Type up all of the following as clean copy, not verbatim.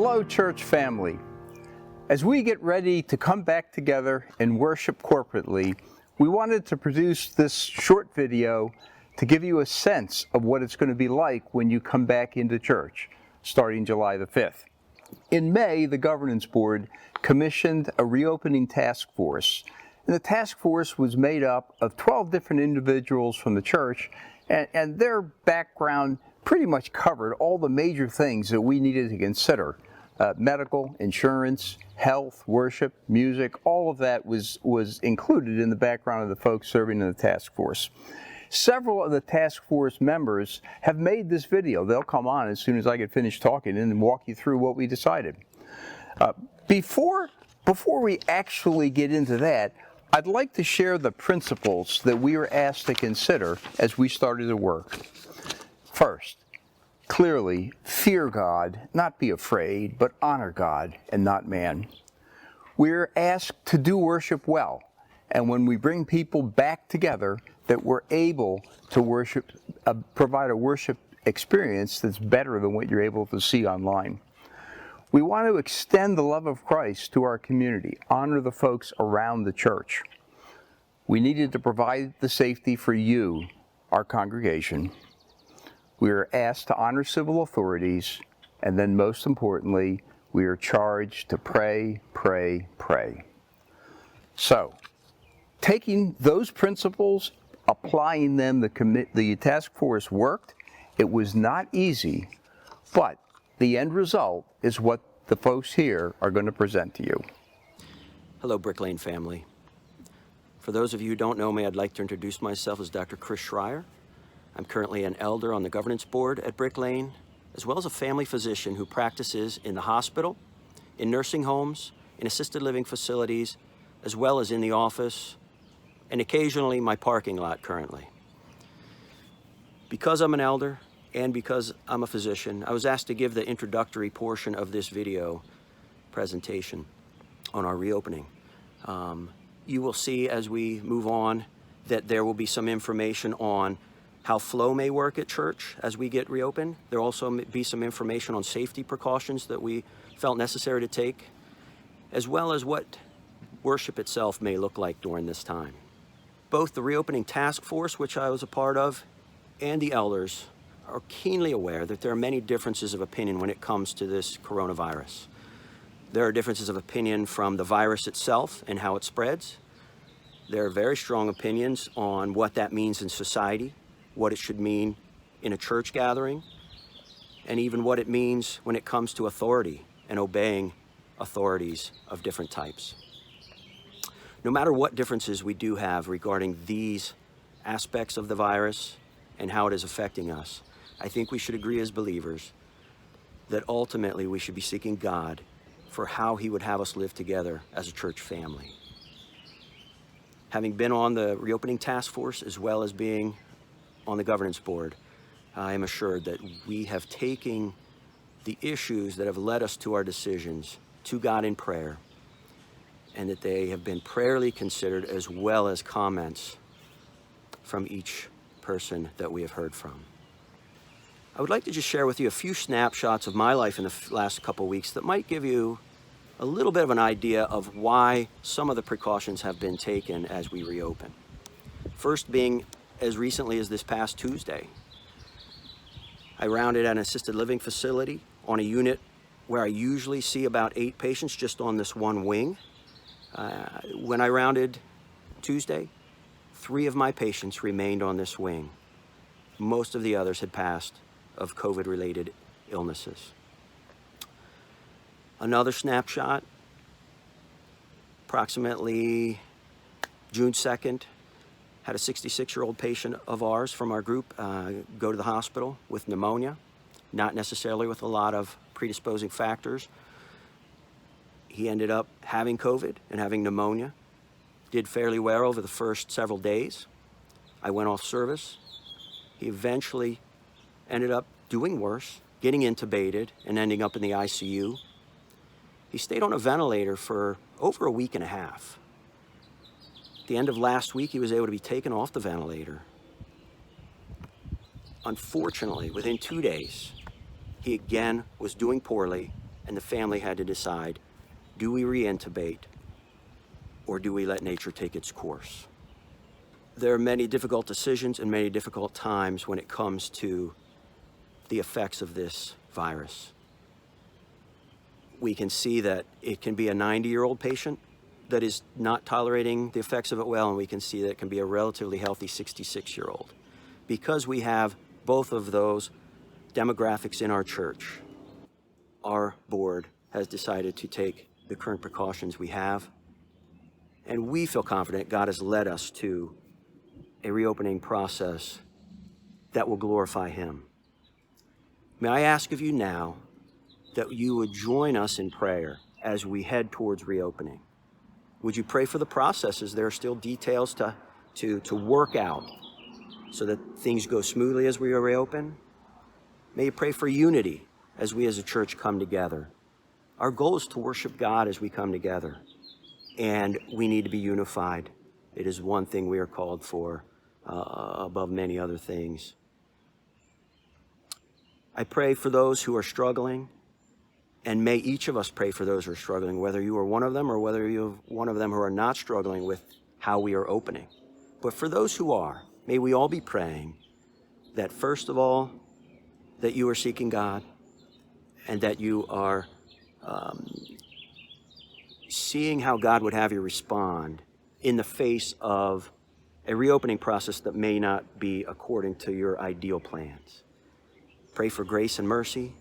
Hello, church family. As we get ready to come back together and worship corporately, we wanted to produce this short video to give you a sense of what it's going to be like when you come back into church, starting July the 5th. In May, the Governance Board commissioned a reopening task force, and the task force was made up of 12 different individuals from the church, and their background pretty much covered all the major things that we needed to consider. Medical, insurance, health, worship, music, all of that was included in the background of the folks serving in the task force. Several of the task force members have made this video. They'll come on as soon as I get finished talking and walk you through what we decided. Before we actually get into that, I'd like to share the principles that we were asked to consider as we started to work. First, clearly, fear God, not be afraid, but honor God and not man. We're asked to do worship well, and when we bring people back together, that we're able to worship, provide a worship experience that's better than what you're able to see online. We want to extend the love of Christ to our community, honor the folks around the church. We needed to provide the safety for you, our congregation. We are asked to honor civil authorities, and then most importantly, we are charged to pray, pray, pray. So, taking those principles, applying them, the task force worked. It was not easy, but the end result is what the folks here are going to present to you. Hello, Brick Lane family. For those of you who don't know me, I'd like to introduce myself as Dr. Chris Schreier. I'm currently an elder on the governance board at Brick Lane, as well as a family physician who practices in the hospital, in nursing homes, in assisted living facilities, as well as in the office, and occasionally my parking lot currently. Because I'm an elder and because I'm a physician, I was asked to give the introductory portion of this video presentation on our reopening. You will see as we move on that there will be some information on how flow may work at church as we get reopened. There will also be some information on safety precautions that we felt necessary to take, as well as what worship itself may look like during this time. Both the reopening task force, which I was a part of, and the elders are keenly aware that there are many differences of opinion when it comes to this coronavirus. There are differences of opinion from the virus itself and how it spreads. There are very strong opinions on what that means in society, what it should mean in a church gathering, and even what it means when it comes to authority and obeying authorities of different types. No matter what differences we do have regarding these aspects of the virus and how it is affecting us, I think we should agree as believers that ultimately we should be seeking God for how He would have us live together as a church family. Having been on the reopening task force as well as being on the governance board, I am assured that we have taken the issues that have led us to our decisions to God in prayer, and that they have been prayerly considered as well as comments from each person that we have heard from. I would like to just share with you a few snapshots of my life in the last couple weeks that might give you a little bit of an idea of why some of the precautions have been taken as we reopen. First being, as recently as this past Tuesday, I rounded an assisted living facility on a unit where I usually see about 8 patients just on this one wing. When I rounded Tuesday, 3 of my patients remained on this wing. Most of the others had passed of COVID-related illnesses. Another snapshot, approximately June 2nd, had a 66-year-old patient of ours from our group go to the hospital with pneumonia, not necessarily with a lot of predisposing factors. He ended up having COVID and having pneumonia, did fairly well over the first several days. I went off service. He eventually ended up doing worse, getting intubated and ending up in the ICU. He stayed on a ventilator for over a week and a half. At the end of last week, he was able to be taken off the ventilator. Unfortunately, within 2 days, he again was doing poorly and the family had to decide, do we reintubate or do we let nature take its course? There are many difficult decisions and many difficult times when it comes to the effects of this virus. We can see that it can be a 90-year-old patient that is not tolerating the effects of it well, and we can see that it can be a relatively healthy 66-year-old. Because we have both of those demographics in our church, our board has decided to take the current precautions we have, and we feel confident God has led us to a reopening process that will glorify Him. May I ask of you now that you would join us in prayer as we head towards reopening. Would you pray for the processes? There are still details to work out so that things go smoothly as we reopen. May you pray for unity as we as a church come together. Our goal is to worship God as we come together, and we need to be unified. It is one thing we are called for above many other things. I pray for those who are struggling, and may each of us pray for those who are struggling, whether you are one of them or whether you're one of them who are not struggling with how we are opening. But for those who are, may we all be praying that first of all, that you are seeking God and that you are seeing how God would have you respond in the face of a reopening process that may not be according to your ideal plans. Pray for grace and mercy.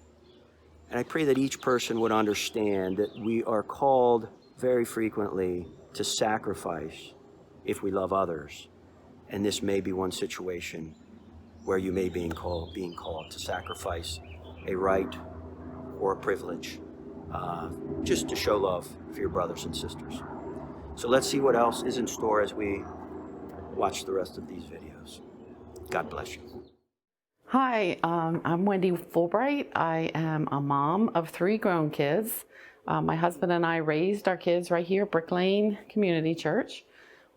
And I pray that each person would understand that we are called very frequently to sacrifice if we love others. And this may be one situation where you may be being called to sacrifice a right or a privilege just to show love for your brothers and sisters. So let's see what else is in store as we watch the rest of these videos. God bless you. Hi, I'm Wendy Fulbright. I am a mom of 3 grown kids. My husband and I raised our kids right here at Brick Lane Community Church.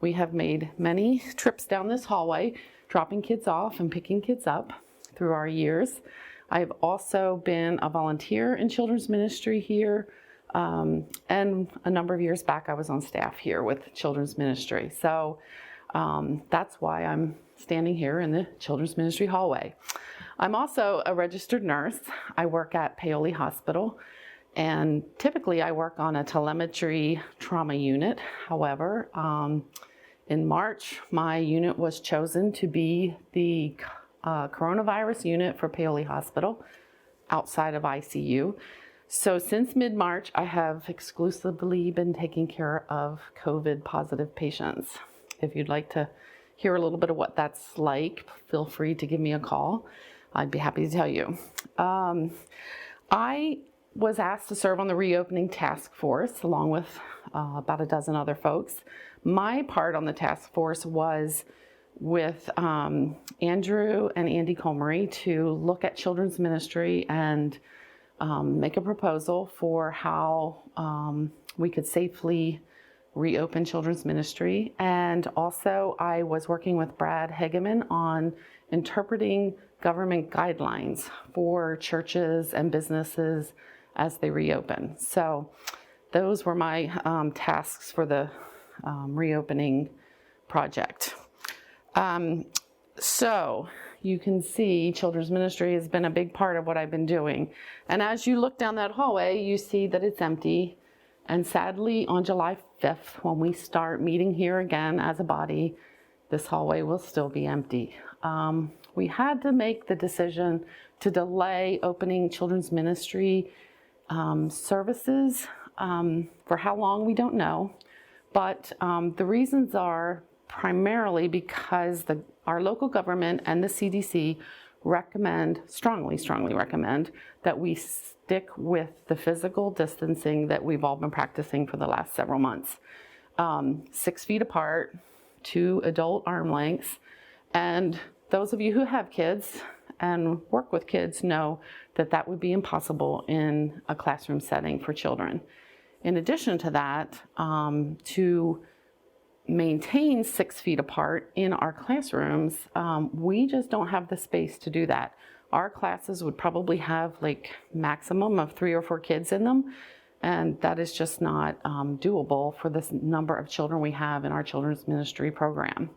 We have made many trips down this hallway, dropping kids off and picking kids up through our years. I've also been a volunteer in children's ministry here, and a number of years back I was on staff here with children's ministry. So that's why I'm standing here in the children's ministry hallway. I'm also a registered nurse. I work at Paoli Hospital, and typically I work on a telemetry trauma unit. However, in March, my unit was chosen to be the coronavirus unit for Paoli Hospital outside of ICU. So since mid-March, I have exclusively been taking care of COVID positive patients. If you'd like to hear a little bit of what that's like, feel free to give me a call. I'd be happy to tell you. I was asked to serve on the reopening task force along with about a dozen other folks. My part on the task force was with Andrew and Andy Comery to look at children's ministry and make a proposal for how we could safely reopen children's ministry. And also I was working with Brad Hegeman on interpreting government guidelines for churches and businesses as they reopen. So those were my tasks for the reopening project. So you can see children's ministry has been a big part of what I've been doing. And as you look down that hallway, you see that it's empty. And sadly, on July 5th, when we start meeting here again as a body, this hallway will still be empty. We had to make the decision to delay opening children's ministry services. For how long, we don't know. But the reasons are primarily because our local government and the CDC strongly recommend that we stick with the physical distancing that we've all been practicing for the last several months. 6 feet apart, 2 adult arm lengths. And those of you who have kids and work with kids know that that would be impossible in a classroom setting for children. In addition to that, to maintain 6 feet apart in our classrooms, we just don't have the space to do that. Our classes would probably have like maximum of 3 or 4 kids in them, and that is just not doable for this number of children we have in our children's ministry program.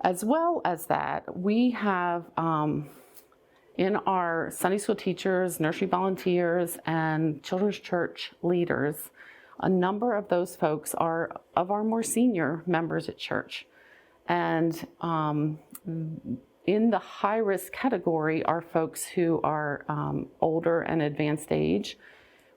As well as that, we have in our Sunday school teachers, nursery volunteers, and children's church leaders, a number of those folks are of our more senior members at church. And in the high-risk category are folks who are older and advanced age,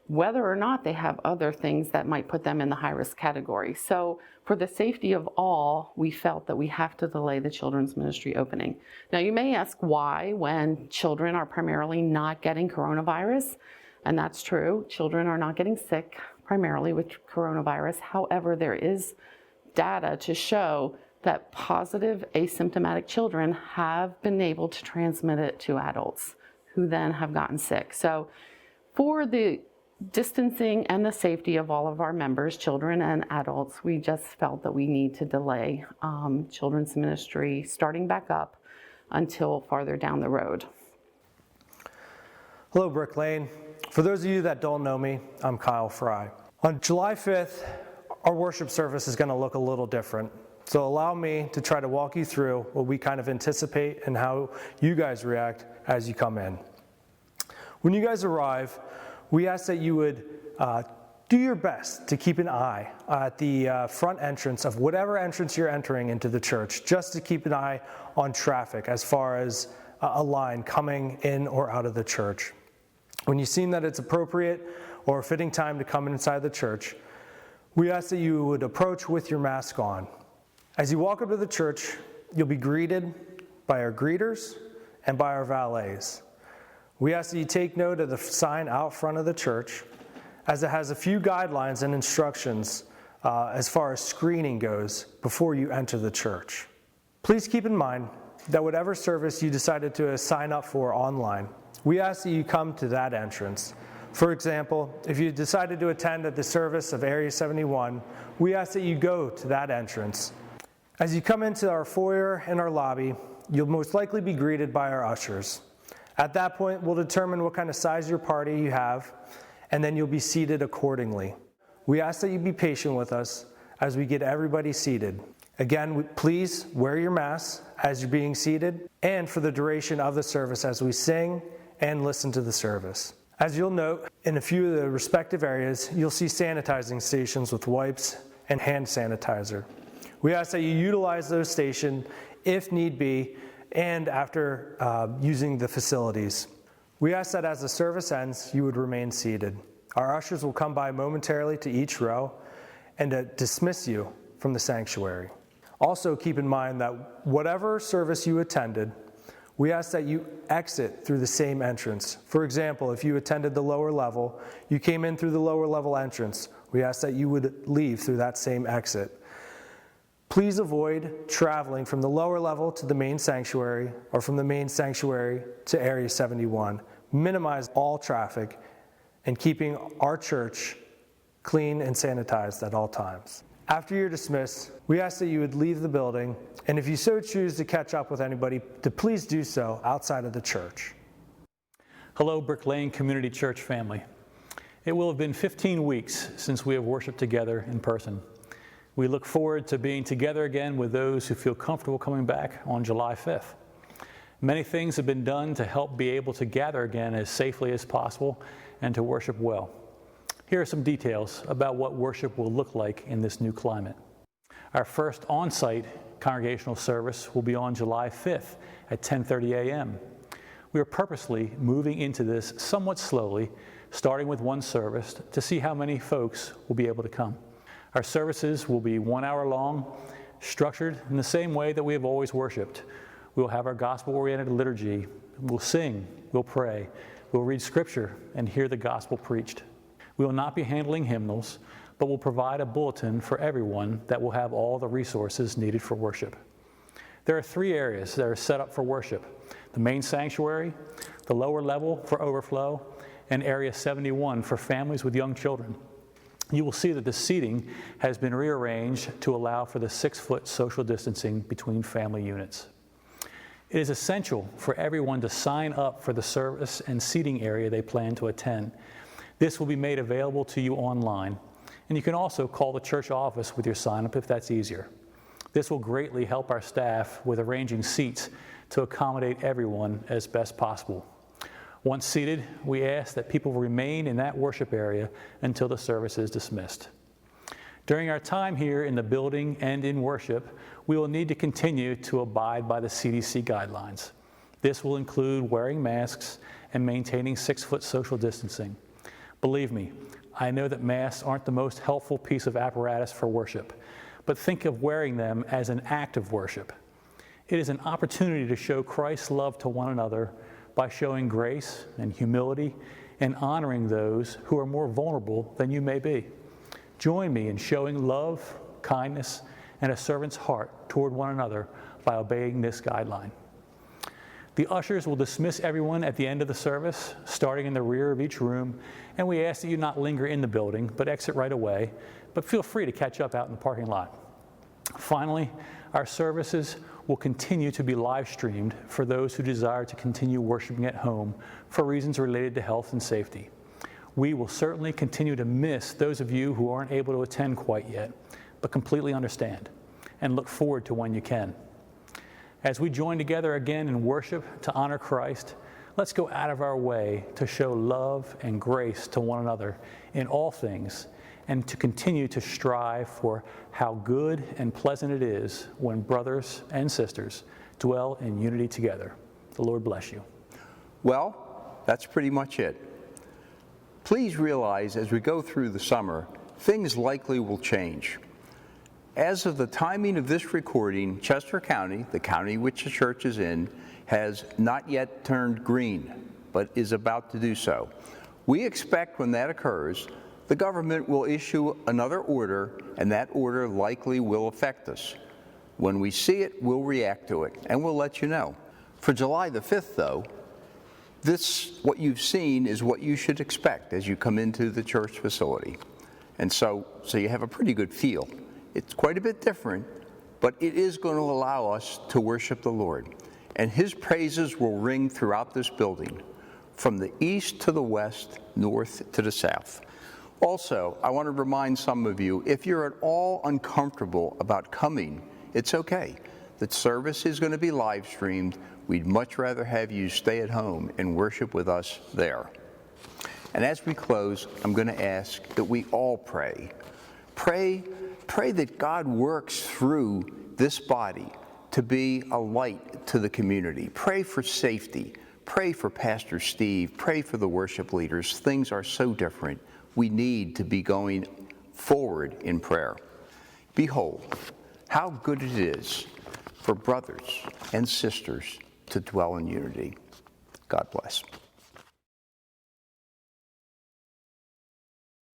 whether or not they have other things that might put them in the high-risk category. So for the safety of all, we felt that we have to delay the children's ministry opening. Now you may ask why, when children are primarily not getting coronavirus, and that's true. Children are not getting sick primarily with coronavirus. However, there is data to show that positive asymptomatic children have been able to transmit it to adults who then have gotten sick. So for the distancing and the safety of all of our members, children and adults, we just felt that we need to delay children's ministry starting back up until farther down the road. Hello, Brick Lane. For those of you that don't know me, I'm Kyle Fry. On July 5th, our worship service is going to look a little different. So allow me to try to walk you through what we kind of anticipate and how you guys react as you come in. When you guys arrive, we ask that you would do your best to keep an eye at the front entrance of whatever entrance you're entering into the church, just to keep an eye on traffic as far as a line coming in or out of the church. When you've seen that it's appropriate or a fitting time to come inside the church, we ask that you would approach with your mask on. As you walk up to the church, you'll be greeted by our greeters and by our valets. We ask that you take note of the sign out front of the church, as it has a few guidelines and instructions as far as screening goes before you enter the church. Please keep in mind that whatever service you decided to sign up for online, we ask that you come to that entrance. For example, if you decided to attend at the service of Area 71, we ask that you go to that entrance. As you come into our foyer and our lobby, you'll most likely be greeted by our ushers. At that point, we'll determine what kind of size your party you have, and then you'll be seated accordingly. We ask that you be patient with us as we get everybody seated. Again, please wear your masks as you're being seated and for the duration of the service as we sing and listen to the service. As you'll note, in a few of the respective areas, you'll see sanitizing stations with wipes and hand sanitizer. We ask that you utilize those stations if need be and after using the facilities. We ask that as the service ends, you would remain seated. Our ushers will come by momentarily to each row and dismiss you from the sanctuary. Also keep in mind that whatever service you attended, we ask that you exit through the same entrance. For example, if you attended the lower level, you came in through the lower level entrance, we ask that you would leave through that same exit. Please avoid traveling from the lower level to the main sanctuary or from the main sanctuary to Area 71. Minimize all traffic and keeping our church clean and sanitized at all times. After you're dismissed, we ask that you would leave the building, and if you so choose to catch up with anybody, to please do so outside of the church. Hello, Brick Lane Community Church family. It will have been 15 weeks since we have worshiped together in person. We look forward to being together again with those who feel comfortable coming back on July 5th. Many things have been done to help be able to gather again as safely as possible and to worship well. Here are some details about what worship will look like in this new climate. Our first on-site congregational service will be on July 5th at 10:30 a.m. We are purposely moving into this somewhat slowly, starting with one service to see how many folks will be able to come. Our services will be 1 hour long, structured in the same way that we have always worshiped. We'll have our gospel-oriented liturgy. We'll sing, we'll pray, we'll read scripture and hear the gospel preached. We will not be handling hymnals, but will provide a bulletin for everyone that will have all the resources needed for worship. There are 3 areas that are set up for worship: the main sanctuary, the lower level for overflow, and Area 71 for families with young children. You will see that the seating has been rearranged to allow for the 6-foot social distancing between family units. It is essential for everyone to sign up for the service and seating area they plan to attend. This will be made available to you online, and you can also call the church office with your sign-up if that's easier. This will greatly help our staff with arranging seats to accommodate everyone as best possible. Once seated, we ask that people remain in that worship area until the service is dismissed. During our time here in the building and in worship, we will need to continue to abide by the CDC guidelines. This will include wearing masks and maintaining 6-foot social distancing. Believe me, I know that masks aren't the most helpful piece of apparatus for worship, but think of wearing them as an act of worship. It is an opportunity to show Christ's love to one another by showing grace and humility and honoring those who are more vulnerable than you may be. Join me in showing love, kindness, and a servant's heart toward one another by obeying this guideline. The ushers will dismiss everyone at the end of the service, starting in the rear of each room, and we ask that you not linger in the building, but exit right away, but feel free to catch up out in the parking lot. Finally, our services will continue to be live streamed for those who desire to continue worshiping at home for reasons related to health and safety. We will certainly continue to miss those of you who aren't able to attend quite yet, but completely understand and look forward to when you can. As we join together again in worship to honor Christ, let's go out of our way to show love and grace to one another in all things and to continue to strive for how good and pleasant it is when brothers and sisters dwell in unity together. The Lord bless you. Well, that's pretty much it. Please realize as we go through the summer, things likely will change. As of the timing of this recording, Chester County, the county which the church is in, has not yet turned green, but is about to do so. We expect when that occurs, the government will issue another order, and that order likely will affect us. When we see it, we'll react to it, and we'll let you know. For July the 5th, though, what you've seen is what you should expect as you come into the church facility. And so you have a pretty good feel. It's quite a bit different, but it is going to allow us to worship the Lord. And His praises will ring throughout this building, from the east to the west, north to the south. Also, I want to remind some of you, if you're at all uncomfortable about coming, it's okay. The service is going to be live streamed. We'd much rather have you stay at home and worship with us there. And as we close, I'm going to ask that we all pray. Pray that God works through this body to be a light to the community. Pray for safety. Pray for Pastor Steve. Pray for the worship leaders. Things are so different. We need to be going forward in prayer. Behold, how good it is for brothers and sisters to dwell in unity. God bless.